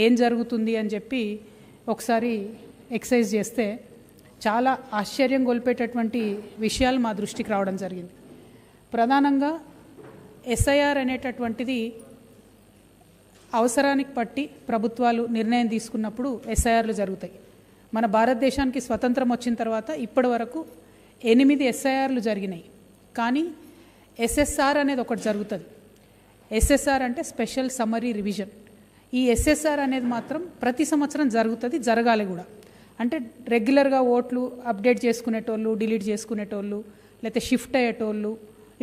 ఏం జరుగుతుంది అని చెప్పి ఒకసారి ఎక్సర్సైజ్ చేస్తే చాలా ఆశ్చర్యం గొల్పేటటువంటి విషయాలు మా దృష్టికి రావడం జరిగింది. ప్రధానంగా ఎస్ఐఆర్ అనేటటువంటిది అవసరానికి పట్టి ప్రభుత్వాలు నిర్ణయం తీసుకున్నప్పుడు ఎస్ఐఆర్లు జరుగుతాయి. మన భారతదేశానికి స్వతంత్రం వచ్చిన తర్వాత ఇప్పటి వరకు 8 ఎస్ఐఆర్లు జరిగినాయి. కానీ ఎస్ఎస్ఆర్ అనేది ఒకటి జరుగుతుంది. ఎస్ఎస్ఆర్ అంటే స్పెషల్ సమ్మరీ రివిజన్. ఈ ఎస్ఎస్ఆర్ అనేది మాత్రం ప్రతి సంవత్సరం జరుగుతుంది, జరగాలి కూడా. అంటే రెగ్యులర్గా ఓట్లు అప్డేట్ చేసుకునేటోళ్ళు, డిలీట్ చేసుకునేటోళ్ళు, లేకపోతే షిఫ్ట్ అయ్యేటోళ్ళు,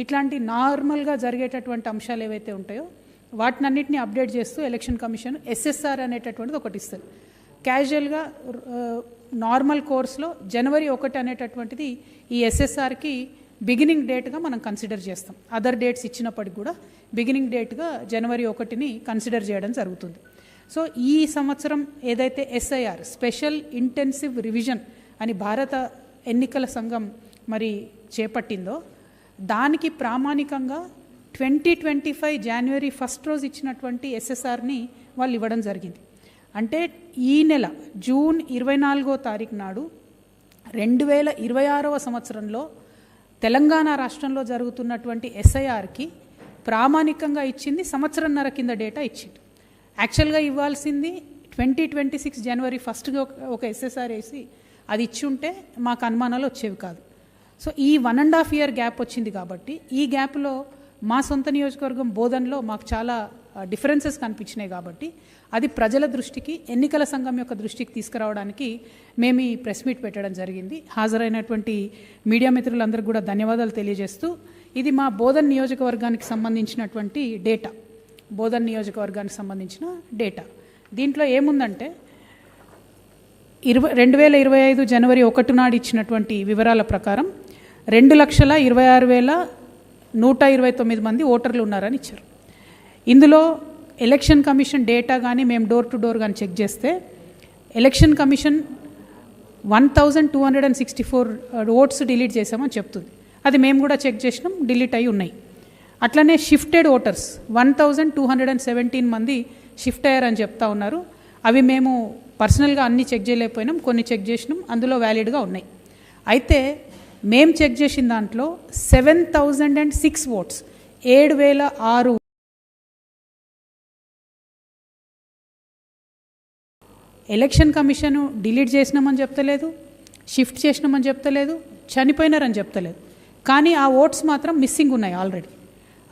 ఇట్లాంటి నార్మల్గా జరిగేటటువంటి అంశాలు ఏవైతే ఉంటాయో వాటినన్నింటినీ అప్డేట్ చేస్తూ ఎలక్షన్ కమిషన్ ఎస్ఎస్ఆర్ అనేటటువంటిది ఒకటి ఇస్తుంది. క్యాజువల్గా నార్మల్ కోర్స్లో జనవరి 1 అనేటటువంటిది ఈ ఎస్ఎస్ఆర్కి బిగినింగ్ డేట్గా మనం కన్సిడర్ చేస్తాం. అదర్ డేట్స్ ఇచ్చినప్పటికి కూడా బిగినింగ్ డేట్గా జనవరి 1ని కన్సిడర్ చేయడం జరుగుతుంది. సో ఈ సంవత్సరం ఏదైతే ఎస్ఐఆర్ స్పెషల్ ఇంటెన్సివ్ రివిజన్ అని భారత ఎన్నికల సంఘం మరి చేపట్టిందో దానికి ప్రామాణికంగా 2025 జనవరి 1 రోజు ఇచ్చినటువంటి ఎస్ఎస్ఆర్ని వాళ్ళు ఇవ్వడం జరిగింది. అంటే ఈ నెల జూన్ 24వ తారీఖు నాడు 2026వ సంవత్సరంలో తెలంగాణ రాష్ట్రంలో జరుగుతున్నటువంటి ఎస్ఐఆర్కి ప్రామాణికంగా ఇచ్చింది సంవత్సరంన్నర కింద డేటా ఇచ్చింది. యాక్చువల్గా ఇవ్వాల్సింది 2026 జనవరి 1గా ఒక ఎస్ఎస్ఆర్ వేసి అది ఇచ్చి ఉంటే మాకు అనుమానాలు వచ్చేవి కాదు. సో ఈ 1.5 year గ్యాప్ వచ్చింది కాబట్టి ఈ గ్యాప్లో మా సొంత నియోజకవర్గం బోధన్లో మాకు చాలా డిఫరెన్సెస్ కనిపించినాయి. కాబట్టి అది ప్రజల దృష్టికి, ఎన్నికల సంఘం యొక్క దృష్టికి తీసుకురావడానికి మేము ఈ ప్రెస్ మీట్ పెట్టడం జరిగింది. హాజరైనటువంటి మీడియా మిత్రులందరికీ కూడా ధన్యవాదాలు తెలియజేస్తూ, ఇది మా బోధన్ నియోజకవర్గానికి సంబంధించినటువంటి డేటా. బోధన్ నియోజకవర్గానికి సంబంధించిన డేటా. దీంట్లో ఏముందంటే 2025 జనవరి 1 నాడు ఇచ్చినటువంటి వివరాల ప్రకారం 2,26,129 మంది ఓటర్లు ఉన్నారని ఇచ్చారు. ఇందులో ఎలక్షన్ కమిషన్ డేటా కానీ మేము డోర్ టు డోర్ కానీ చెక్ చేస్తే ఎలక్షన్ కమిషన్ 1,264 ఓట్స్ డిలీట్ చేసామని చెప్తుంది. అది మేము కూడా చెక్ చేసినాం, డిలీట్ అయి ఉన్నాయి. అట్లనే షిఫ్టెడ్ ఓటర్స్ 1,217 మంది షిఫ్ట్ అయ్యారని చెప్తా ఉన్నారు. అవి మేము పర్సనల్గా అన్నీ చెక్ చేయలేకపోయినాం, కొన్ని చెక్ చేసినాం, అందులో వ్యాలిడ్గా ఉన్నాయి. అయితే మేము చెక్ చేసిన దాంట్లో 7,006 ఓట్స్ 7,006 ఎలక్షన్ కమిషన్ డిలీట్ చేసినామని చెప్తలేదు, షిఫ్ట్ చేసినామని చెప్తలేదు, చనిపోయినారని చెప్తలేదు. కానీ ఆ ఓట్స్ మాత్రం మిస్సింగ్ ఉన్నాయి ఆల్రెడీ.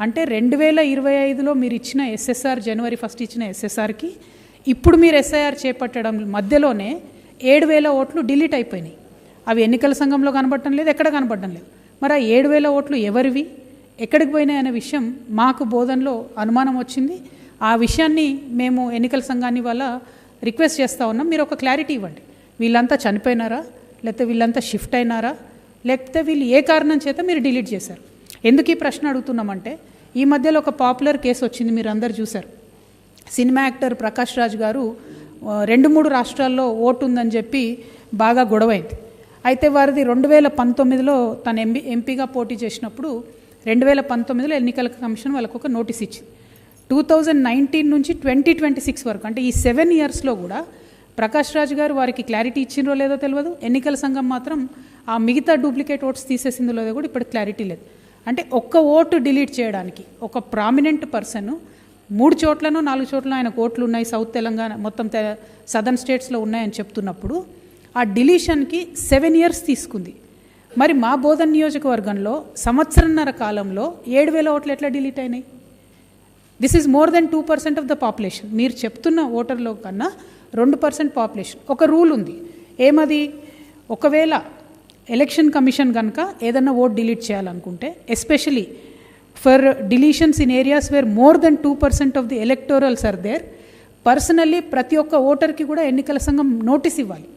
అంటే 2025లో మీరు ఇచ్చిన ఎస్ఎస్ఆర్ జనవరి 1 ఇచ్చిన ఎస్ఎస్ఆర్కి ఇప్పుడు మీరు ఎస్ఐఆర్ చేపట్టడం మధ్యలోనే 7,000 ఓట్లు డిలీట్ అయిపోయినాయి. అవి ఎన్నికల సంఘంలో కనబడటం లేదు, ఎక్కడ కనబడటం లేదు. మరి ఆ 7,000 ఓట్లు ఎవరివి, ఎక్కడికి పోయినాయి అనే విషయం మాకు బోధనలో అనుమానం వచ్చింది. ఆ విషయాన్ని మేము ఎన్నికల సంఘాన్ని వల్ల రిక్వెస్ట్ చేస్తూ ఉన్నాం, మీరు ఒక క్లారిటీ ఇవ్వండి. వీళ్ళంతా చనిపోయినారా, లేకపోతే వీళ్ళంతా షిఫ్ట్ అయినారా, లేకపోతే వీళ్ళు ఏ కారణం చేత మీరు డిలీట్ చేశారు? ఎందుకు ఈ ప్రశ్న అడుగుతున్నామంటే ఈ మధ్యలో ఒక పాపులర్ కేసు వచ్చింది, మీరు అందరు చూశారు. సినిమా యాక్టర్ ప్రకాష్ రాజ్ గారు 2-3 రాష్ట్రాల్లో ఓటు ఉందని చెప్పి బాగా గొడవైంది. అయితే వారిది 2019లో తన ఎంపీగా పోటీ చేసినప్పుడు 2019లో ఎన్నికల కమిషన్ వాళ్ళకు ఒక నోటీస్ ఇచ్చింది. 2019 నుంచి 2026 వరకు అంటే ఈ 7 yearsలో కూడా ప్రకాష్ రాజ్ గారు వారికి క్లారిటీ ఇచ్చిందో లేదో తెలియదు. ఎన్నికల సంఘం మాత్రం ఆ మిగతా డూప్లికేట్ ఓట్స్ తీసేసిందో లేదో కూడా ఇప్పుడు క్లారిటీ లేదు. అంటే ఒక్క ఓటు డిలీట్ చేయడానికి ఒక ప్రామినెంట్ పర్సన్ 3 చోట్లనో 4 చోట్ల ఆయనకు ఓట్లు ఉన్నాయి, సౌత్ తెలంగాణ మొత్తం సదర్న్ స్టేట్స్లో ఉన్నాయని చెప్తున్నప్పుడు ఆ డిలీషన్కి 7 years తీసుకుంది. మరి మా బోధన్ నియోజకవర్గంలో సంవత్సరన్నర కాలంలో 7,000 ఓట్లు ఎట్లా డిలీట్ అయినాయి? This is more than 2% of the population. మీరు చెప్తున్న ఓటర్లో కన్నా 2% పాపులేషన్. ఒక రూల్ ఉంది, ఏమది? ఒకవేళ ఎలక్షన్ కమిషన్ కనుక ఏదన్నా ఓట్ డిలీట్ చేయాలనుకుంటే, especially for deletions in areas where more than 2% of the electorals are there, personally ప్రతి ఒక్క ఓటర్కి కూడా ఎన్నికల సంఘం నోటీస్ ఇవ్వాలి.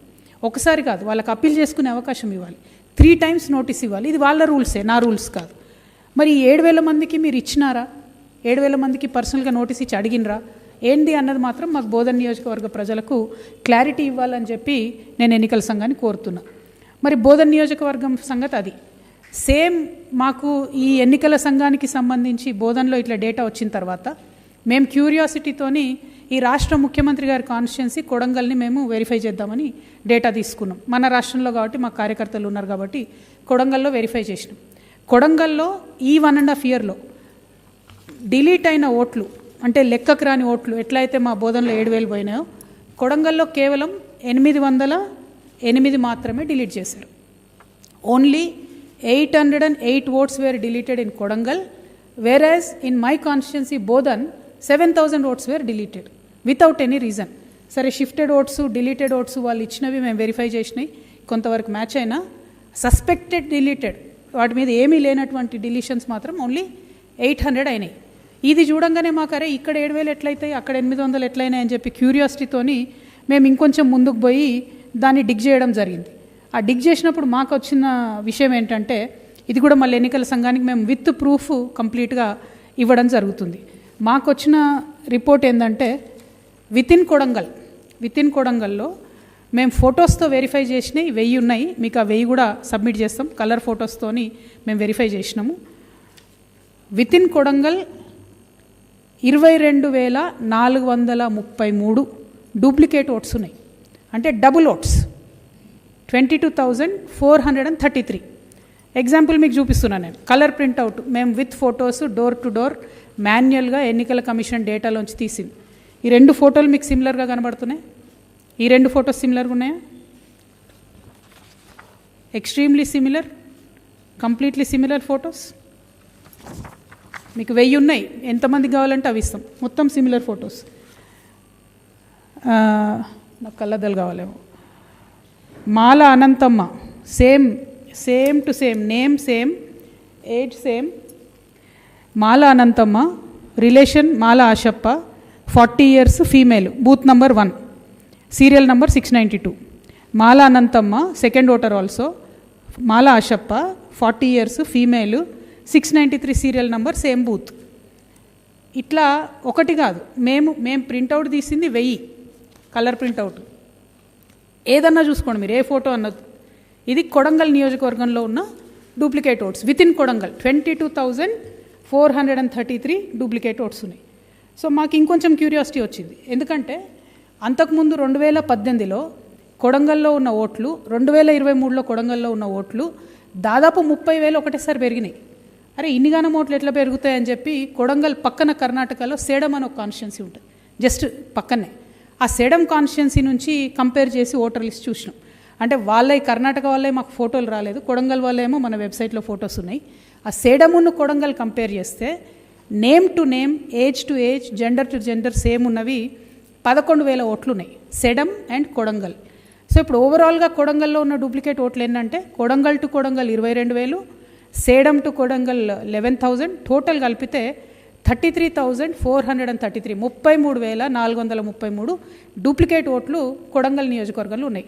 ఒకసారి కాదు, వాళ్ళకి అప్పీల్ చేసుకునే అవకాశం ఇవ్వాలి. 3 times నోటీస్ ఇవ్వాలి. ఇది వాళ్ళ రూల్సే, నా రూల్స్ కాదు. మరి 7,000 మందికి మీరు ఇచ్చినారా? 7,000 మందికి పర్సనల్గా నోటీస్ ఇచ్చి అడిగినరా ఏంటి అన్నది మాత్రం మాకు బోధన్ నియోజకవర్గ ప్రజలకు క్లారిటీ ఇవ్వాలని చెప్పి నేను ఎన్నికల సంఘాన్ని కోరుతున్నా. మరి బోధన్ నియోజకవర్గం సంగతి అది. సేమ్ మాకు ఈ ఎన్నికల సంఘానికి సంబంధించి బోధనలో ఇట్లా డేటా వచ్చిన తర్వాత మేము క్యూరియాసిటీతోని ఈ రాష్ట్ర ముఖ్యమంత్రి గారి కాన్స్టిట్యున్సీ కొడంగల్ని మేము వెరిఫై చేద్దామని డేటా తీసుకున్నాం. మన రాష్ట్రంలో కాబట్టి మా కార్యకర్తలు ఉన్నారు కాబట్టి కొడంగల్లో వెరిఫై చేసినాం. కొడంగల్లో ఈ 1.5 ఇయర్లో డిలీట్ అయిన ఓట్లు అంటే లెక్కకు రాని ఓట్లు ఎట్లయితే మా బోధనలో 7,000 పోయినాయో కొడంగల్లో కేవలం 808 మాత్రమే డిలీట్ చేశారు. Only 808 votes were deleted in Kodangal, whereas in my constituency Bodhan 7,000 votes were deleted without any reason. సరే షిఫ్టెడ్ ఓట్స్ డిలీటెడ్ ఓట్స్ వాళ్ళు ఇచ్చినవి మేము వెరిఫై చేసినాయి, కొంతవరకు మ్యాచ్ అయినా సస్పెక్టెడ్ డిలీటెడ్ వాటి మీద ఏమీ లేనటువంటి డిలీషన్స్ మాత్రం ఓన్లీ 800 అయినాయి. ఇది చూడంగానే మాకు అరే ఇక్కడ 7,000 ఎట్లయితాయి అక్కడ 800 ఎట్లయినాయి అని చెప్పి క్యూరియాసిటీతోని మేము ఇంకొంచెం ముందుకు పోయి దాన్ని డిగ్ చేయడం జరిగింది. ఆ డిగ్ చేసినప్పుడు మాకు వచ్చిన విషయం ఏంటంటే ఇది కూడా మళ్ళీ ఎన్నికల సంఘానికి మేము విత్ ప్రూఫ్ కంప్లీట్గా ఇవ్వడం జరుగుతుంది. మాకు వచ్చిన రిపోర్ట్ ఏంటంటే విత్ ఇన్ కొడంగల్లో మేము ఫొటోస్తో వెరిఫై చేసినవి 1000 ఉన్నాయి. మీకు ఆ 1000 కూడా సబ్మిట్ చేస్తాం. కలర్ ఫొటోస్తోని మేము వెరిఫై చేసినాము. With in Kodangal 22,433 duplicate oats ఉన్నాయి, అంటే డబుల్ ఓట్స్ 22,433. ఎగ్జాంపుల్ మీకు చూపిస్తున్నాను నేను. కలర్ ప్రింట్అవుట్ మేము with photos door to door మాన్యువల్గా ఎన్నికల కమిషన్ డేటాలోంచి తీసింది. ఈ 2 ఫోటోలు మీకు సిమిలర్గా కనబడుతున్నాయి. ఈ 2 ఫొటోస్ సిమిలర్గా ఉన్నాయా? Extremely similar, completely similar photos. మీకు 1000 ఉన్నాయి, ఎంతమంది కావాలంటే అవి ఇస్తాం. మొత్తం సిమిలర్ ఫొటోస్. నాకు కళ్ళద్దలు కావాలేమో. Mala Anantamma same to same, name same, age same. Mala Anantamma relation Mala Ashappa, 40 years, female, booth number 1, serial number 692. Mala Anantamma second voter also. Mala Ashappa 40 years, female, 693 serial number, same booth. ఇట్లా ఒకటి కాదు, మేము ప్రింట్అవుట్ తీసింది 1000 కలర్ ప్రింట్అవుట్. ఏదన్నా చూసుకోండి మీరు, ఏ ఫోటో అన్నది. ఇది కొడంగల్ నియోజకవర్గంలో ఉన్న duplicate oats. With in Kodangal 22,433 duplicate oats ఉన్నాయి. సో మాకు ఇంకొంచెం క్యూరియాసిటీ వచ్చింది, ఎందుకంటే అంతకుముందు 2018లో కొడంగల్లో ఉన్న ఓట్లు 2023లో కొడంగల్లో ఉన్న ఓట్లు దాదాపు 30,000 ఒకటేసారి పెరిగినాయి. అరే ఇన్నిగానం ఓట్లు ఎట్లా పెరుగుతాయని చెప్పి కొడంగల్ పక్కన కర్ణాటకలో సేడం అని ఒక కాన్స్టిట్యున్సీ ఉంటుంది, జస్ట్ పక్కనే. ఆ సేడం కాన్స్టిట్యున్సీ నుంచి కంపేర్ చేసి ఓటర్ లిస్ట్ చూసినాం. అంటే వాళ్ళే కర్ణాటక వాళ్ళే మాకు ఫోటోలు రాలేదు, కొడంగల్ వాళ్ళేమో మన వెబ్సైట్లో ఫొటోస్ ఉన్నాయి. ఆ సేడమును కొడంగల్ కంపేర్ చేస్తే name to name, age to age, gender to gender same ఉన్నవి 11,000 ఓట్లు ఉన్నాయి, సేడం అండ్ కొడంగల్. సో ఇప్పుడు ఓవరాల్గా కొడంగల్లో ఉన్న డూప్లికేట్ ఓట్లు ఏంటంటే Kodangal to Kodangal 22,000, Sedam to Kodangal 11,000, total కలిపితే 33,433, 33,433 డూప్లికేట్ ఓట్లు కొడంగల్ నియోజకవర్గంలో ఉన్నాయి.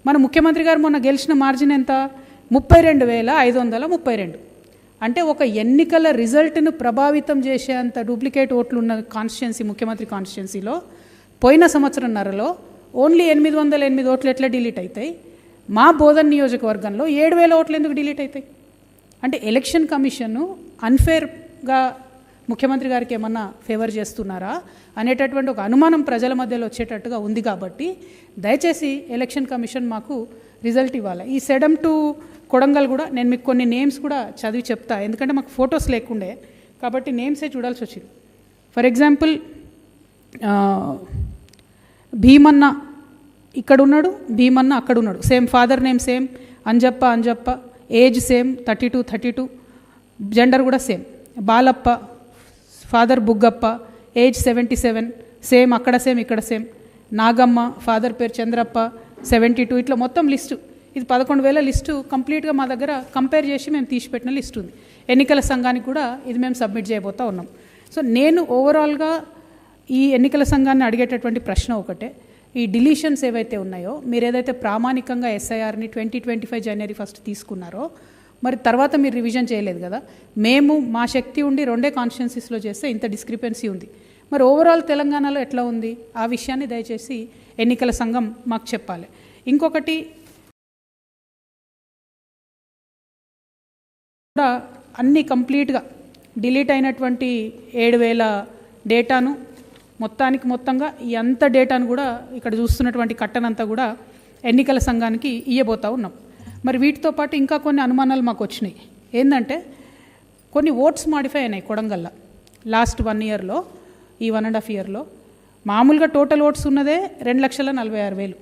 మన ముఖ్యమంత్రి గారు మొన్న గెలిచిన మార్జిన్ ఎంత? 32,532. అంటే ఒక ఎన్నికల రిజల్ట్ను ప్రభావితం చేసేంత డూప్లికేట్ ఓట్లు ఉన్న కాన్స్టిట్యున్సీ ముఖ్యమంత్రి కాన్స్టిట్యున్సీలో పోయిన సంవత్సరంన్నరలో ఓన్లీ 808 ఓట్లు ఎట్లా డిలీట్ అవుతాయి? మా బోధన్ నియోజకవర్గంలో 7,000 ఓట్లు ఎందుకు డిలీట్ అవుతాయి? అంటే ఎలక్షన్ కమిషను అన్ఫేర్గా ముఖ్యమంత్రి గారికి ఏమన్నా ఫేవర్ చేస్తున్నారా అనేటటువంటి ఒక అనుమానం ప్రజల మధ్యలో వచ్చేటట్టుగా ఉంది. కాబట్టి దయచేసి ఎలక్షన్ కమిషన్ మాకు రిజల్ట్ ఇవ్వాలి. ఈ సెడమ్ టు కొడంగల్ కూడా నేను మీకు కొన్ని నేమ్స్ కూడా చదివి చెప్తా, ఎందుకంటే మాకు ఫొటోస్ లేకుండే కాబట్టి నేమ్సే చూడాల్సి వచ్చింది. ఫర్ ఎగ్జాంపుల్ భీమన్న ఇక్కడ ఉన్నాడు, భీమన్న అక్కడ ఉన్నాడు, same father name same, Anjappa, age same 32, gender కూడా same. Balappa father Buggappa, age 77, same, అక్కడ సేమ్ ఇక్కడ సేమ్. నాగమ్మ ఫాదర్ పేరు చంద్రప్ప 72. ఇట్లా మొత్తం లిస్టు, ఇది 11,000 లిస్టు కంప్లీట్గా మా దగ్గర కంపేర్ చేసి మేము తీసిపెట్టిన లిస్ట్ ఉంది. ఎన్నికల సంఘానికి కూడా ఇది మేము సబ్మిట్ చేయబోతూ ఉన్నాం. సో నేను ఓవరాల్గా ఈ ఎన్నికల సంఘాన్ని అడిగేటటువంటి ప్రశ్న ఒకటే, ఈ డిలీషన్స్ ఏవైతే ఉన్నాయో మీరు ఏదైతే ప్రామాణికంగా ఎస్ఐఆర్ని 2025 January 1 తీసుకున్నారో మరి తర్వాత మీరు రివిజన్ చేయలేదు కదా. మేము మా శక్తి ఉండి 2 కాన్స్టిట్యున్సీస్లో చేస్తే ఇంత డిస్క్రిపెన్సీ ఉంది. మరి ఓవరాల్ తెలంగాణలో ఎట్లా ఉంది ఆ విషయాన్ని దయచేసి ఎన్నికల సంఘం మాకు చెప్పాలి. ఇంకొకటి కూడా అన్నీ కంప్లీట్గా డిలీట్ అయినటువంటి 7,000 డేటాను మొత్తంగా ఈ అంత డేటాను కూడా ఇక్కడ చూస్తున్నటువంటి కట్టనంతా కూడా ఎన్నికల సంఘానికి ఇవ్వబోతూ ఉన్నాం. మరి వీటితో పాటు ఇంకా కొన్ని అనుమానాలు మాకు వచ్చినాయి. ఏంటంటే కొన్ని ఓట్స్ మాడిఫై అయినాయి కొడంగల్లో లాస్ట్ 1 ఇయర్లో, ఈ 1.5 ఇయర్లో. మామూలుగా టోటల్ ఓట్స్ ఉన్నదే 2,46,000.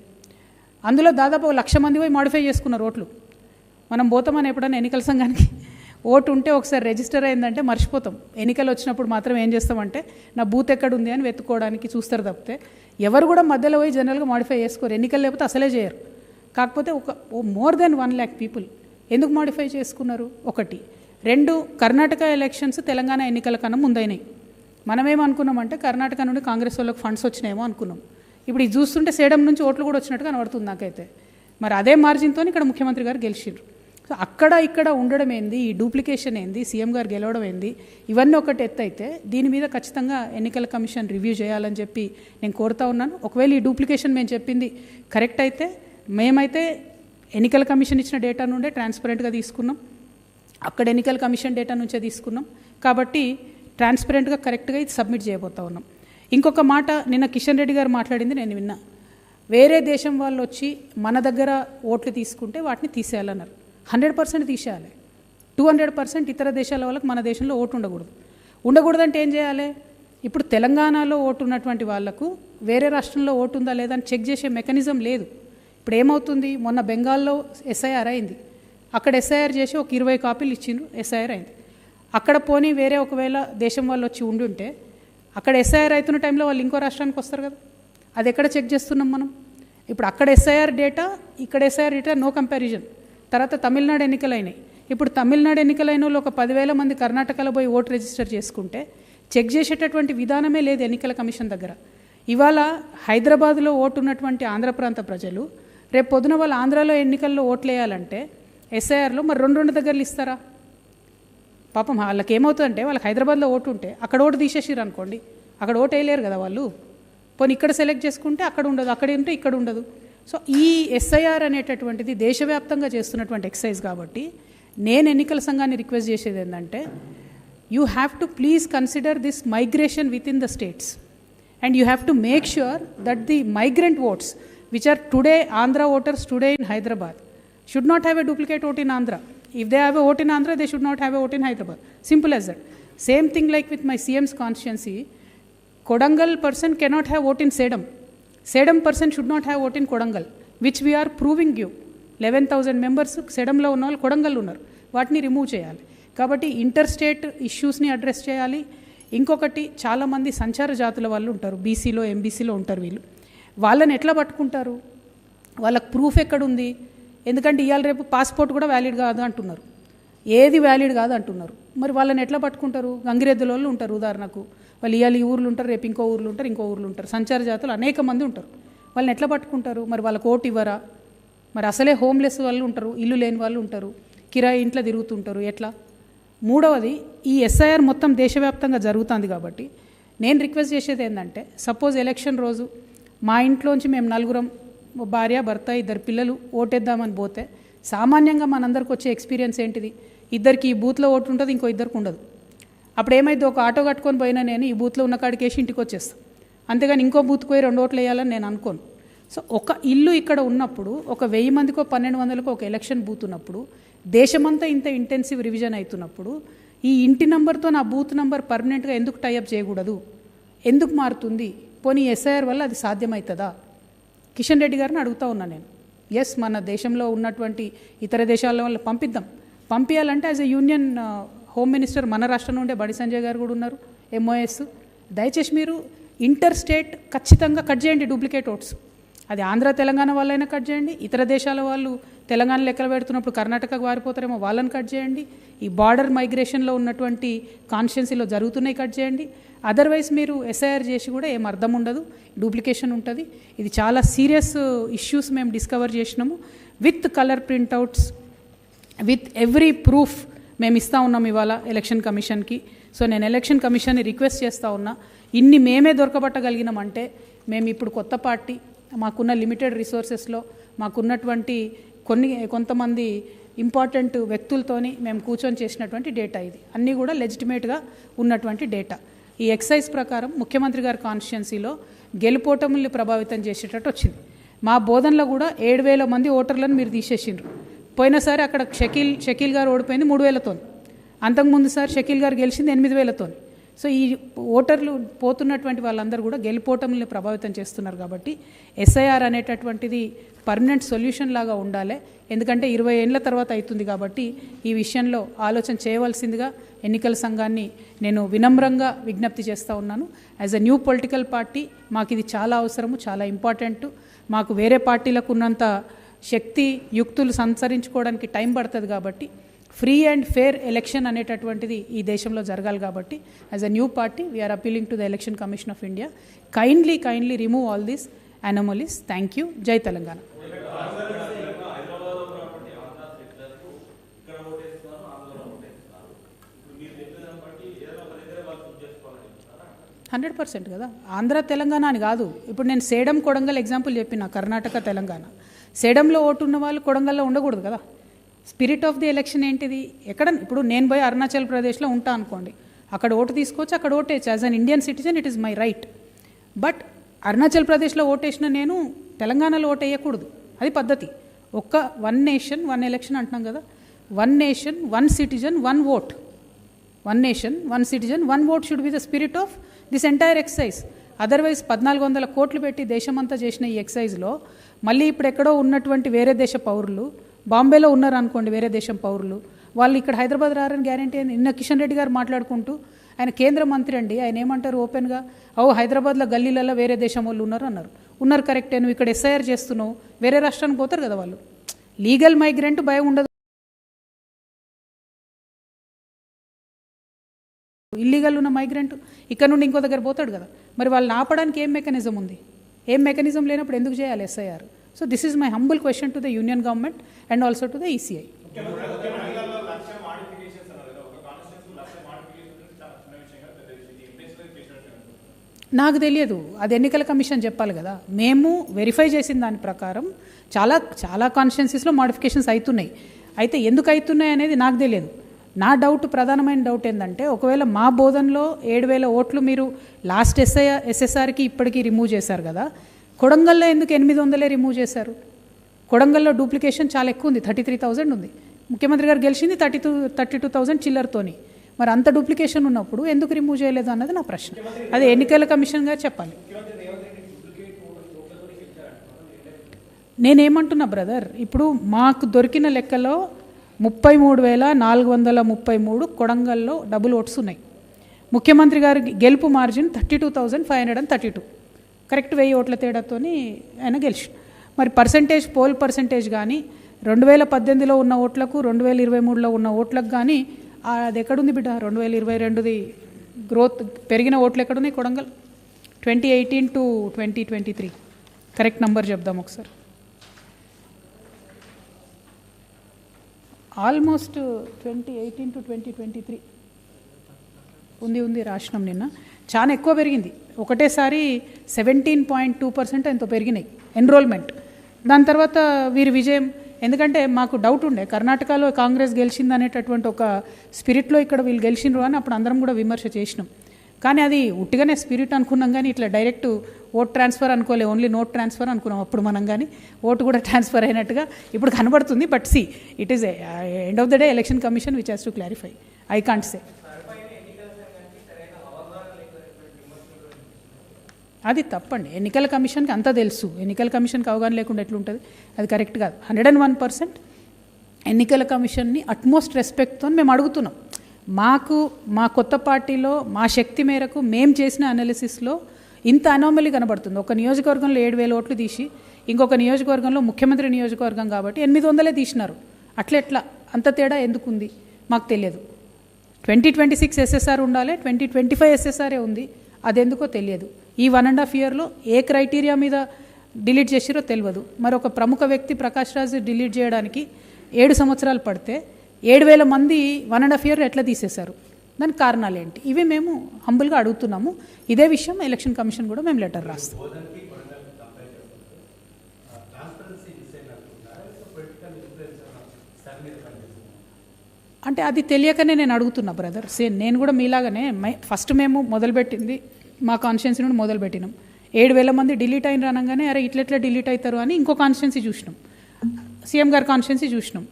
అందులో దాదాపు 1,00,000 మంది పోయి మాడిఫై చేసుకున్నారు ఓట్లు. మనం పోతామని ఎప్పుడైనా ఎన్నికల సంఘానికి ఓటు ఉంటే ఒకసారి రిజిస్టర్ అయిందంటే మర్చిపోతాం. ఎన్నికలు వచ్చినప్పుడు మాత్రం ఏం చేస్తామంటే నా బూత్ ఎక్కడుంది అని వెతుక్కోవడానికి చూస్తారు తప్పితే ఎవరు కూడా మధ్యలో పోయి జనరల్గా మాడిఫై చేసుకోరు. ఎన్నికలు లేకపోతే అసలే చేయరు. కాకపోతే మోర్ దెన్ 1,00,000 పీపుల్ ఎందుకు మాడిఫై చేసుకున్నారు? 1. 2, కర్ణాటక ఎలక్షన్స్ తెలంగాణ ఎన్నికల కన్నా ముందైనాయి. మనమేమనుకున్నామంటే కర్ణాటక నుండి కాంగ్రెస్ వాళ్ళకి ఫండ్స్ వచ్చినాయేమో అనుకున్నాం. ఇప్పుడు ఇది చూస్తుంటే సేడం నుంచి ఓట్లు కూడా వచ్చినట్టు కనబడుతుంది నాకైతే. మరి అదే మార్జిన్తో ఇక్కడ ముఖ్యమంత్రి గారు గెలిచిండ్రు. సో అక్కడ ఇక్కడ ఉండడం ఏంది, ఈ డూప్లికేషన్ ఏంది, సీఎం గారు గెలవడం ఏంది, ఇవన్నీ ఒకటి ఎత్తు అయితే దీని మీద ఖచ్చితంగా ఎన్నికల కమిషన్ రివ్యూ చేయాలని చెప్పి నేను కోరుతా ఉన్నాను. ఒకవేళ ఈ డూప్లికేషన్ మేము చెప్పింది కరెక్ట్ అయితే, మేమైతే ఎన్నికల కమిషన్ ఇచ్చిన డేటా నుండే ట్రాన్స్పరెంట్గా తీసుకున్నాం, అక్కడ ఎన్నికల కమిషన్ డేటా నుంచే తీసుకున్నాం కాబట్టి ట్రాన్స్పరెంట్గా కరెక్ట్గా ఇది సబ్మిట్ చేయబోతా ఉన్నాం. ఇంకొక మాట నిన్న కిషన్ రెడ్డి గారు మాట్లాడింది నేను విన్నా. వేరే దేశం వాళ్ళు వచ్చి మన దగ్గర ఓట్లు తీసుకుంటే వాటిని తీసేయాలన్నారు. 100% తీసేయాలి. 200% ఇతర దేశాల వాళ్ళకి మన దేశంలో ఓటు ఉండకూడదంటే ఏం చేయాలి? ఇప్పుడు తెలంగాణలో ఓటు ఉన్నటువంటి వాళ్లకు వేరే రాష్ట్రంలో ఓటు ఉందా లేదా అని చెక్ చేసే మెకానిజం లేదు. ఇప్పుడు ఏమవుతుంది, మొన్న బెంగాల్లో ఎస్ఐఆర్ అయింది. అక్కడ ఎస్ఐఆర్ చేసి ఒక 20 కాపీలు ఇచ్చిండ్రు, ఎస్ఐఆర్ అయింది. అక్కడ పోనీ వేరే ఒకవేళ దేశం వాళ్ళు వచ్చి ఉండుంటే అక్కడ ఎస్ఐఆర్ అవుతున్న టైంలో వాళ్ళు ఇంకో రాష్ట్రానికి వస్తారు కదా, అది ఎక్కడ చెక్ చేస్తున్నాం మనం? ఇప్పుడు అక్కడ ఎస్ఐఆర్ డేటా, ఇక్కడ ఎస్ఐఆర్ డేటా నో కంపారిజన్. తర్వాత తమిళనాడు ఎన్నికలైనాయి. ఇప్పుడు తమిళనాడు ఎన్నికలైన వాళ్ళు ఒక 10,000 మంది కర్ణాటకలో పోయి ఓటు రిజిస్టర్ చేసుకుంటే చెక్ చేసేటటువంటి విధానమే లేదు ఎన్నికల కమిషన్ దగ్గర. ఇవాళ హైదరాబాద్లో ఓటు ఉన్నటువంటి ఆంధ్ర ప్రాంత ప్రజలు రేపు పొద్దున వాళ్ళు ఆంధ్రాలో ఎన్నికల్లో ఓట్లు వేయాలంటే ఎస్ఐఆర్లో మరి 2 దగ్గరలు ఇస్తారా? పాపం వాళ్ళకి ఏమవుతుందంటే వాళ్ళకి హైదరాబాద్లో ఓటు ఉంటే అక్కడ ఓటు తీసేసిరు అనుకోండి, అక్కడ ఓటు వేయలేరు కదా వాళ్ళు. పోనీ ఇక్కడ సెలెక్ట్ చేసుకుంటే అక్కడ ఉండదు, అక్కడ ఉంటే ఇక్కడ ఉండదు. సో ఈ ఎస్ఐఆర్ అనేటటువంటిది దేశవ్యాప్తంగా చేస్తున్నటువంటి ఎక్సైజ్ కాబట్టి నేను ఎన్నికల సంఘాన్ని రిక్వెస్ట్ చేసేది ఏంటంటే you have to please consider this migration within the states and you have to make sure that the migrant votes which are today Andhra voters today in Hyderabad should not have a duplicate vote in Andhra. If they have a vote in Andhra, they should not have a vote in Hyderabad. Simple as that. Same thing like with my CM's constituency. Kodangal person cannot have vote in Sedam. Sedam person should not have vote in Kodangal, which we are proving you. 11,000 members Sedamlo unnallu Kodangal unnaru. వాటిని remove చేయాలి. కాబట్టి inter state ఇష్యూస్ని address చేయాలి. ఇంకొకటి చాలామంది సంచార జాతుల వాళ్ళు ఉంటారు, బీసీలో ఎంబీసీలో ఉంటారు. వాళ్ళని ఎట్లా పట్టుకుంటారు? వాళ్ళకి ప్రూఫ్ ఎక్కడుంది? ఎందుకంటే ఇవాళ రేపు పాస్పోర్ట్ కూడా వ్యాలిడ్ కాదు అంటున్నారు, ఏది వ్యాలిడ్ కాదు అంటున్నారు. మరి వాళ్ళని ఎట్లా పట్టుకుంటారు? గంగిరెద్దుల వాళ్ళు ఉంటారు ఉదాహరణకు, వాళ్ళు ఇవాళ ఈ ఊర్లు ఉంటారు, రేపు ఇంకో ఊర్లు ఉంటారు, సంచార జాతులు అనేక మంది ఉంటారు. వాళ్ళని ఎట్లా పట్టుకుంటారు? మరి వాళ్ళకి ఓటు ఇవ్వరా? మరి అసలే హోమ్లెస్ వాళ్ళు ఉంటారు, ఇల్లు లేని వాళ్ళు ఉంటారు, కిరాయి ఇంట్లో తిరుగుతుంటారు, ఎట్లా? మూడవది, ఈ ఎస్ఐఆర్ మొత్తం దేశవ్యాప్తంగా జరుగుతుంది కాబట్టి నేను రిక్వెస్ట్ చేసేది ఏంటంటే సపోజ్ ఎలక్షన్ రోజు మా ఇంట్లోంచి మేము 4 భార్య భర్త 2 పిల్లలు ఓటేద్దామని పోతే సామాన్యంగా మనందరికి వచ్చే ఎక్స్పీరియన్స్ ఏంటిది? ఇద్దరికి ఈ బూత్లో ఓటు ఉంటుంది, ఇంకో ఇద్దరికి ఉండదు. అప్పుడు ఏమైంది, ఒక ఆటో కట్టుకొని పోయినా నేను ఈ బూత్లో ఉన్న కాడికి వేసి ఇంటికి వచ్చేస్తాను, అంతేగాని ఇంకో బూత్కి పోయి 2 ఓట్లు వేయాలని నేను అనుకోను. సో ఒక ఇల్లు ఇక్కడ ఉన్నప్పుడు ఒక 1000 మందికో 1200కో ఒక ఎలక్షన్ బూత్ ఉన్నప్పుడు దేశమంతా ఇంత ఇంటెన్సివ్ రివిజన్ అవుతున్నప్పుడు ఈ ఇంటి నెంబర్తో నా బూత్ నెంబర్ పర్మనెంట్గా ఎందుకు టైఅప్ చేయకూడదు? ఎందుకు మారుతుంది? పోనీ ఎస్ఐఆర్ వల్ల అది సాధ్యమవుతుందా? కిషన్ రెడ్డి గారిని అడుగుతూ ఉన్నాను నేను. ఎస్, మన దేశంలో ఉన్నటువంటి ఇతర దేశాల వల్ల పంపించాలంటే as a union home minister మన రాష్ట్రం నుండే బండి సంజయ్ గారు కూడా ఉన్నారు, ఎంఓఎస్. దయచేసి మీరు ఇంటర్ స్టేట్ ఖచ్చితంగా కట్ చేయండి డూప్లికేట్ ఓట్స్. అది ఆంధ్ర తెలంగాణ వాళ్ళైనా కట్ చేయండి, ఇతర దేశాల వాళ్ళు తెలంగాణ లెక్కలు పెడుతున్నప్పుడు కర్ణాటకకు వారిపోతారేమో వాళ్ళని కట్ చేయండి, ఈ బార్డర్ మైగ్రేషన్లో ఉన్నటువంటి కాన్స్టిట్యున్సీలో జరుగుతున్నాయి కట్ చేయండి. అదర్వైజ్ మీరు ఎస్ఐఆర్ చేసి కూడా ఏం అర్థం ఉండదు, డూప్లికేషన్ ఉంటుంది. ఇది చాలా సీరియస్ ఇష్యూస్ మేము డిస్కవర్ చేసినాము. With colour printouts, with every proof మేము ఇస్తూ ఉన్నాం ఇవాళ ఎలక్షన్ కమిషన్కి. సో నేను ఎలక్షన్ కమిషన్ని రిక్వెస్ట్ చేస్తూ ఉన్నా, ఇన్ని మేమే దొరకబట్టగలిగినామంటే మేము ఇప్పుడు కొత్త పార్టీ, మాకున్న లిమిటెడ్ రిసోర్సెస్లో మాకున్నటువంటి కొంతమంది ఇంపార్టెంట్ వ్యక్తులతోని మేము కూర్చొని చేసినటువంటి డేటా ఇది. అన్నీ కూడా లెజిటిమేట్గా ఉన్నటువంటి డేటా. ఈ ఎక్సైజ్ ప్రకారం ముఖ్యమంత్రి గారి కాన్స్టిట్యున్సీలో గెలుపోటముల్ని ప్రభావితం చేసేటట్టు వచ్చింది. మా బోధనలో కూడా 7,000 మంది ఓటర్లను మీరు తీసేసిండ్రు. పోయినసారి అక్కడ షకీల్ గారు ఓడిపోయింది 3,000తో, అంతకుముందు సారి షకీల్ గారు గెలిచింది 8,000తో. సో ఈ ఓటర్లు పోతున్నటువంటి వాళ్ళందరూ కూడా గెలుపోటముల్ని ప్రభావితం చేస్తున్నారు. కాబట్టి ఎస్ఐఆర్ అనేటటువంటిది పర్మనెంట్ సొల్యూషన్ లాగా ఉండాలి. ఎందుకంటే 20 ఏళ్ళ తర్వాత అవుతుంది కాబట్టి ఈ విషయంలో ఆలోచన చేయవలసిందిగా ఎన్నికల సంఘాన్ని నేను వినమ్రంగా విజ్ఞప్తి చేస్తూ ఉన్నాను. As a new political party మాకు ఇది చాలా అవసరము, చాలా ఇంపార్టెంట్. మాకు వేరే పార్టీలకు ఉన్నంత శక్తి యుక్తులు సంచరించుకోవడానికి టైం పడుతుంది. కాబట్టి ఫ్రీ అండ్ ఫేర్ ఎలక్షన్ అనేటటువంటిది ఈ దేశంలో జరగాలి. కాబట్టి as a new party we are appealing to the election commission of India, kindly remove all these anomalies. Thank you. జై తెలంగాణ. 100% కదా. ఆంధ్ర తెలంగాణ అని కాదు. ఇప్పుడు నేను సేడం కొడంగల్ ఎగ్జాంపుల్ చెప్పిన, కర్ణాటక తెలంగాణ. సేడంలో ఓటు ఉన్న వాళ్ళు కొడంగల్లో ఉండకూడదు కదా. స్పిరిట్ ఆఫ్ ది ఎలక్షన్ ఏంటిది? ఎక్కడ ఇప్పుడు నేను పోయి అరుణాచల్ ప్రదేశ్లో ఉంటా అనుకోండి, అక్కడ ఓటు తీసుకోవచ్చు, అక్కడ ఓటేయచ్చు. As an Indian citizen it is my right. But Arunachal ప్రదేశ్లో ఓటేసిన నేను తెలంగాణలో ఓటు వేయకూడదు. అది పద్ధతి. ఒక్క 1 నేషన్ 1 ఎలక్షన్ అంటున్నాం కదా. 1 nation 1 citizen 1 vote. 1 nation 1 citizen 1 vote should be the spirit of this entire exercise. Otherwise 1,400 కోట్లు పెట్టి దేశమంతా చేసిన ఈ ఎక్సైజ్లో మళ్ళీ ఇప్పుడు ఎక్కడో ఉన్నటువంటి వేరే దేశ పౌరులు, బాంబేలో ఉన్నారు అనుకోండి వేరే దేశం పౌరులు, వాళ్ళు ఇక్కడ హైదరాబాద్ రారని గ్యారంటీ. నిన్న కిషన్ రెడ్డి గారు మాట్లాడుకుంటూ, ఆయన కేంద్ర మంత్రి అండి, ఆయన ఏమంటారు ఓపెన్గా, హైదరాబాద్లో గల్లీలలో వేరే దేశం వాళ్ళు ఉన్నారు అన్నారు. ఉన్నారు కరెక్టే, నువ్వు ఇక్కడ ఎస్ఐఆర్ చేస్తున్నావు, వేరే రాష్ట్రానికి పోతారు కదా వాళ్ళు. లీగల్ మైగ్రెంట్ భయం ఉండదు, ఇల్లీగల్ ఉన్న మైగ్రెంట్ ఇక్కడ నుండి ఇంకో దగ్గర పోతాడు కదా. మరి వాళ్ళని ఆపడానికి ఏం మెకానిజం ఉంది? ఏం మెకానిజం లేనప్పుడు ఎందుకు చేయాలి SIR? So this is my humble question to the union government and also to the ECI. నాకు తెలియదు, అది ఎన్నికల కమిషన్ చెప్పాలి కదా. మేము వెరిఫై చేసిన దాని ప్రకారం చాలా కాన్స్టిట్యున్సీస్లో మాడిఫికేషన్స్ అవుతున్నాయి. అయితే ఎందుకు అవుతున్నాయి అనేది నాకు తెలియదు. నా డౌట్, ప్రధానమైన డౌట్ ఏంటంటే, ఒకవేళ మా బోధనలో 7,000 ఓట్లు మీరు లాస్ట్ ఎస్ఎస్ఆర్కి ఇప్పటికీ రిమూవ్ చేశారు కదా, కొడంగల్లో ఎందుకు 800 రిమూవ్ చేశారు? కొడంగల్లో డూప్లికేషన్ చాలా ఎక్కువ ఉంది, 33,000 ఉంది. ముఖ్యమంత్రి గారు గెలిచింది 32,000 చిల్లర్తోని. మరి అంత డూప్లికేషన్ ఉన్నప్పుడు ఎందుకు రిమూవ్ చేయలేదు అన్నది నా ప్రశ్న. అది ఎన్నికల కమిషన్ గారు చెప్పాలి. నేనేమంటున్నా బ్రదర్, ఇప్పుడు మాకు దొరికిన లెక్కలో 33,433 కొడంగల్లో డబుల్ ఓట్స్ ఉన్నాయి. ముఖ్యమంత్రి గారి గెలుపు మార్జిన్ 32,532, కరెక్ట్ 1000 ఓట్ల తేడాతోని ఆయన గెలిచి. మరి పోల్ పర్సంటేజ్ కానీ 2018లో ఉన్న ఓట్లకు 2023లో ఉన్న ఓట్లకు కానీ అది ఎక్కడుంది బిడ్డ? 2022ది గ్రోత్ పెరిగిన ఓట్లు ఎక్కడున్నాయి కొడంగల్? 2018 to 2023 కరెక్ట్ నంబర్ చెప్దాం ఒకసారి. ఆల్మోస్ట్ 2018 to 2023 ఉంది రాష్ట్రం. నిన్న చాలా ఎక్కువ పెరిగింది. ఒకటేసారి 17.2% ఎంతో పెరిగినాయి ఎన్రోల్మెంట్. దాని తర్వాత వీరి విజయం. ఎందుకంటే మాకు డౌట్ ఉండే, కర్ణాటకలో కాంగ్రెస్ గెలిచింది అనేటటువంటి ఒక స్పిరిట్లో ఇక్కడ వీళ్ళు గెలిచిండ్రు అని అప్పుడు అందరం కూడా విమర్శ చేసినాం. కానీ అది ఉట్టిగానే స్పిరిట్ అనుకున్నాం, కానీ ఇట్లా డైరెక్ట్ ఓట్ ట్రాన్స్ఫర్ అనుకోలే, ఓన్లీ నోట్ ట్రాన్స్ఫర్ అనుకున్నాం అప్పుడు మనం. కానీ ఓటు కూడా ట్రాన్స్ఫర్ అయినట్టుగా ఇప్పుడు కనబడుతుంది. But see it is end of the day election commission which has to clarify. I can't say. అది తప్పండి. ఎన్నికల కమిషన్కి అంతా తెలుసు. ఎన్నికల కమిషన్కి అవగాహన లేకుండా ఎట్లుంటుంది? అది కరెక్ట్ కాదు. 101% ఎన్నికల కమిషన్ని అట్మోస్ట్ రెస్పెక్ట్తో మేము అడుగుతున్నాం. మా కొత్త పార్టీలో మా శక్తి మేరకు మేము చేసిన అనాలిసిస్లో ఇంత అనామలీ కనబడుతుంది. ఒక నియోజకవర్గంలో 7,000 ఓట్లు తీసి ఇంకొక నియోజకవర్గంలో ముఖ్యమంత్రి నియోజకవర్గం కాబట్టి 800 తీసినారు. అట్లెట్లా అంత తేడా ఎందుకుంది మాకు తెలియదు. 2026 ఎస్ఎస్ఆర్ ఉండాలి, 2025 ఎస్ఎస్ఆరే ఉంది. అదెందుకో తెలియదు. ఈ 1.5 ఇయర్లో ఏ క్రైటీరియా మీద డిలీట్ చేసిరో తెలియదు. మరి ఒక ప్రముఖ వ్యక్తి ప్రకాష్ రాజ్ డిలీట్ చేయడానికి 7 సంవత్సరాలు పడితే 7,000 మంది 1.5 ఇయర్ ఎట్లా తీసేశారు? దానికి కారణాలు ఏంటి? ఇవి మేము హంబుల్గా అడుగుతున్నాము. ఇదే విషయం ఎలక్షన్ కమిషన్ కూడా మేము లెటర్ రాస్తాం. అంటే అది తెలియకనే నేను అడుగుతున్నా బ్రదర్. నేను కూడా మీలాగానే ఫస్ట్ మేము మొదలుపెట్టింది మా కాన్స్టిట్యున్సీ నుండి మొదలుపెట్టినాం. 7,000 మంది డిలీట్ అయిన అనగానే అరే ఇట్లెట్లా డిలీట్ అవుతారు అని ఇంకో కాన్స్టిట్యున్సీ చూసినాం, సీఎం గారి కాన్స్టిట్యున్సీ చూసినాం.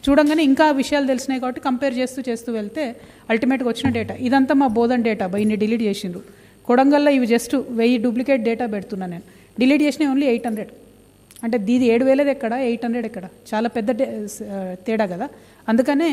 చూడంగానే ఇంకా విషయాలు తెలిసినాయి కాబట్టి కంపేర్ చేస్తూ వెళ్తే అల్టిమేట్గా వచ్చిన డేటా ఇదంతా మా బోధన్ డేటా. ఇన్ని డిలీట్ చేసిండ్రు. కొడంగల్లో ఇవి జస్ట్ 1000 డూప్లికేట్ డేటా పెడుతున్నా నేను. డిలీట్ చేసినవి ఓన్లీ 800. అంటే దీది 7,000 ఎక్కడ, 800 ఎక్కడ, చాలా పెద్ద తేడా కదా. అందుకనే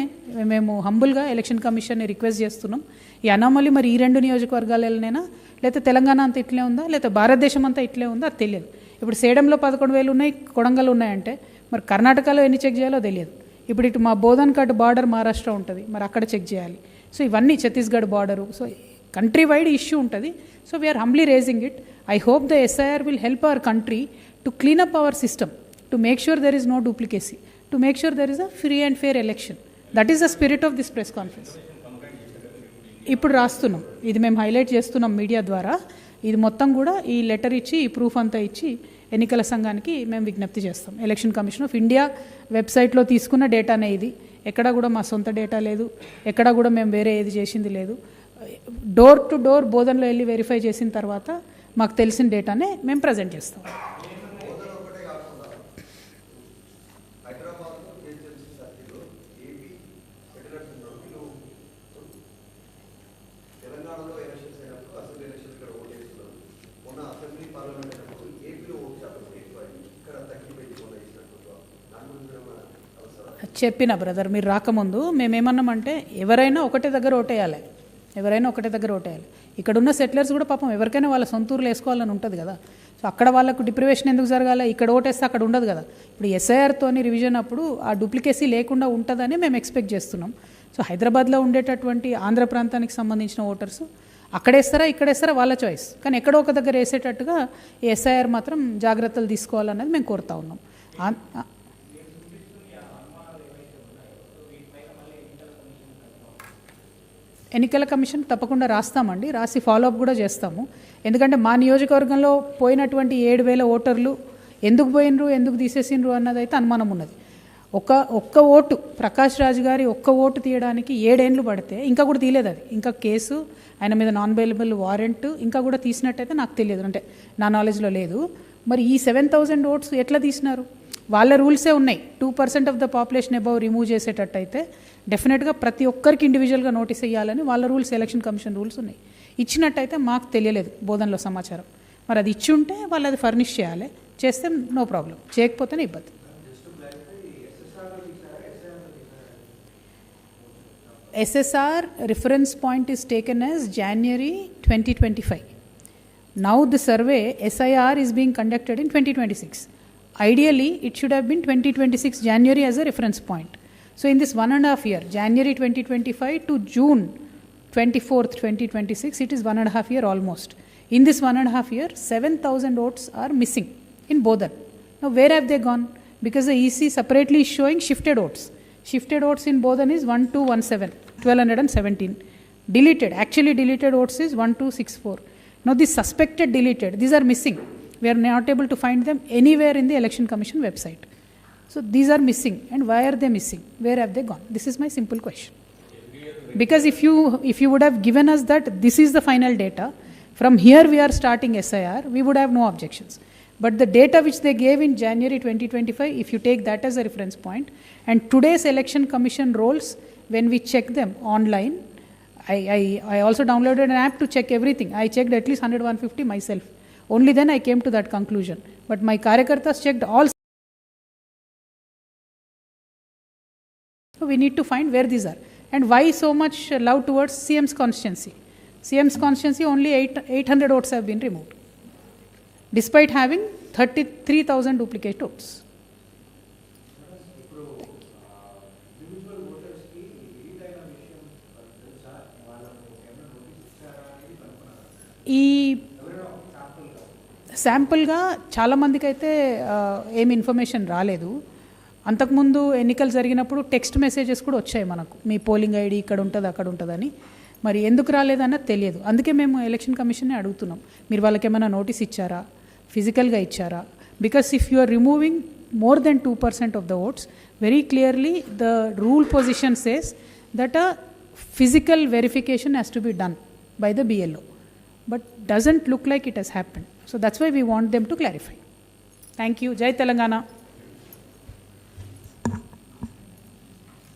మేము హంబుల్గా ఎలక్షన్ కమిషన్ని రిక్వెస్ట్ చేస్తున్నాం. ఈ అనామలీ మరి ఈ 2 నియోజకవర్గాలైనా లేకపోతే తెలంగాణ అంతా ఇట్లే ఉందా లేకపోతే భారతదేశం అంతా ఇట్లే ఉందా అది తెలియదు. ఇప్పుడు సేడంలో 11,000 ఉన్నాయి, కొడంగల్ ఉన్నాయంటే మరి కర్ణాటకలో ఎన్ని చెక్ చేయాలో తెలియదు. ఇప్పుడు ఇటు మా బోధన్ కట్ బార్డర్ మహారాష్ట్ర ఉంటుంది, మరి అక్కడ చెక్ చేయాలి. సో ఇవన్నీ Chhattisgarh border. So country wide issue ఉంటుంది. So we are humbly raising it. I hope the SIR will help our country to clean up our system, to make sure there is no duplicacy, to make sure there is a free and fair election. That is the spirit of this press conference. ఇప్పుడు రాస్తున్నాం, ఇది మేము highlight చేస్తున్నాం media ద్వారా. ఇది మొత్తం కూడా ఈ లెటర్ ఇచ్చి ఈ ప్రూఫ్ అంతా ఇచ్చి ఎన్నికల సంఘానికి మేము విజ్ఞప్తి చేస్తాం. ఎలక్షన్ కమిషన్ ఆఫ్ ఇండియా వెబ్సైట్లో తీసుకున్న డేటానే ఇది. ఎక్కడా కూడా మా సొంత డేటా లేదు, ఎక్కడా కూడా మేము వేరే ఏది చేసింది లేదు. డోర్ టు డోర్ బోధనలో వెళ్ళి వెరిఫై చేసిన తర్వాత మాకు తెలిసిన డేటానే మేము ప్రజెంట్ చేస్తాం. చెప్పిన బ్రదర్, మీరు రాకముందు మేమేమన్నామంటే ఎవరైనా ఒకటే దగ్గర ఓటేయాలి, ఎవరైనా ఒకటే దగ్గర ఓటేయాలి. ఇక్కడున్న సెటిలర్స్ కూడా పాపం ఎవరికైనా వాళ్ళ సొంత ఊర్లు వేసుకోవాలని ఉంటుంది కదా. సో అక్కడ వాళ్ళకు డిప్రివేషన్ ఎందుకు జరగాలి, ఇక్కడ ఓటేస్తే అక్కడ ఉండదు కదా. ఇప్పుడు SIRతోని రివిజన్ అప్పుడు ఆ డూప్లికేసీ లేకుండా ఉంటుందని మేము ఎక్స్పెక్ట్ చేస్తున్నాం. సో హైదరాబాద్లో ఉండేటటువంటి ఆంధ్ర ప్రాంతానికి సంబంధించిన ఓటర్స్ అక్కడేస్తారా ఇక్కడేస్తారా వాళ్ళ చాయిస్, కానీ ఎక్కడో ఒక దగ్గర వేసేటట్టుగా SIR మాత్రం జాగ్రత్తలు తీసుకోవాలన్నది మేము కోరుతా ఉన్నాం. ఎన్నికల కమిషన్ తప్పకుండా రాస్తామండి, రాసి ఫాలోఅప్ కూడా చేస్తాము. ఎందుకంటే మా నియోజకవర్గంలో పోయినటువంటి 7,000 ఓటర్లు ఎందుకు పోయినరు, ఎందుకు తీసేసిండ్రు అన్నదైతే అనుమానం ఉన్నది. ఒక్క ఓటు ప్రకాష్ రాజు గారి ఒక్క ఓటు తీయడానికి 7 ఏళ్ళు పడితే ఇంకా కూడా తీయలేదు. అది ఇంకా కేసు, ఆయన మీద నాన్ బెయిలబుల్ వారెంట్ ఇంకా కూడా తీసినట్టయితే నాకు తెలియదు, అంటే నా నాలెడ్జ్లో లేదు. మరి ఈ 7,000 ఓట్స్ ఎట్లా తీసినారు? వాళ్ళ రూల్సే ఉన్నాయి. 2% of the population above remove చేసేటట్టయితే డెఫినెట్గా ప్రతి ఒక్కరికి ఇండివిజువల్గా నోటీస్ ఇవ్వాలని వాళ్ళ రూల్స్, ఎలక్షన్ కమిషన్ రూల్స్ ఉన్నాయి. ఇచ్చినట్టయితే మాకు తెలియలేదు బోధనలో సమాచారం. మరి అది ఇచ్చి ఉంటే వాళ్ళు అది ఫర్నిష్ చేయాలి, చేస్తే నో ప్రాబ్లం, చేయకపోతేనే ఇబ్బంది. SSR reference point is taken as January 2025. Now the survey SIR is being conducted in 2026. Ideally, it should have been 2026 January as a reference point. So in this 1.5 year, January 2025 to June 24th, 2026, it is 1.5 year almost. In this 1.5 year, 7,000 votes are missing in Bodhan. Now where have they gone? Because the EC separately is showing shifted votes. Shifted votes in Bodhan is 1217, 1217. Deleted, actually deleted votes is 1264. Now this suspected deleted, these are missing. We are not able to find them anywhere in the Election Commission website. So these are missing, and why are they missing? Where have they gone? This is my simple question. Because if you would have given us that this is the final data, from here we are starting SIR, we would have no objections. But the data which they gave in January 2025, if you take that as a reference point, and today's Election Commission rolls, when we check them online, I also downloaded an app to check everything. I checked at least 100, 150 myself. Only then I came to that conclusion. But my Karyakartas checked all. So we need to find where these are. And why so much love towards CM's constituency? CM's constituency, only 800 votes have been removed, despite having 33,000 duplicate votes. ఈ శాంపుల్గా చాలామందికి అయితే ఏమి information రాలేదు. అంతకుముందు ఎన్నికలు జరిగినప్పుడు text messages కూడా వచ్చాయి మనకు, మీ పోలింగ్ ఐడి ఇక్కడ ఉంటుంది అక్కడ ఉంటుందని. మరి ఎందుకు రాలేదన్నది తెలియదు. అందుకే మేము ఎలక్షన్ కమిషన్ని అడుగుతున్నాం, మీరు వాళ్ళకి ఏమైనా నోటీస్ ఇచ్చారా, ఫిజికల్గా ఇచ్చారా? Because if you are removing more than 2% of the votes, very clearly the rule position says that a physical verification has to be done by the BLO. But doesn't look like it has happened. So that's why we want them to clarify. Thank you. Jai Telangana.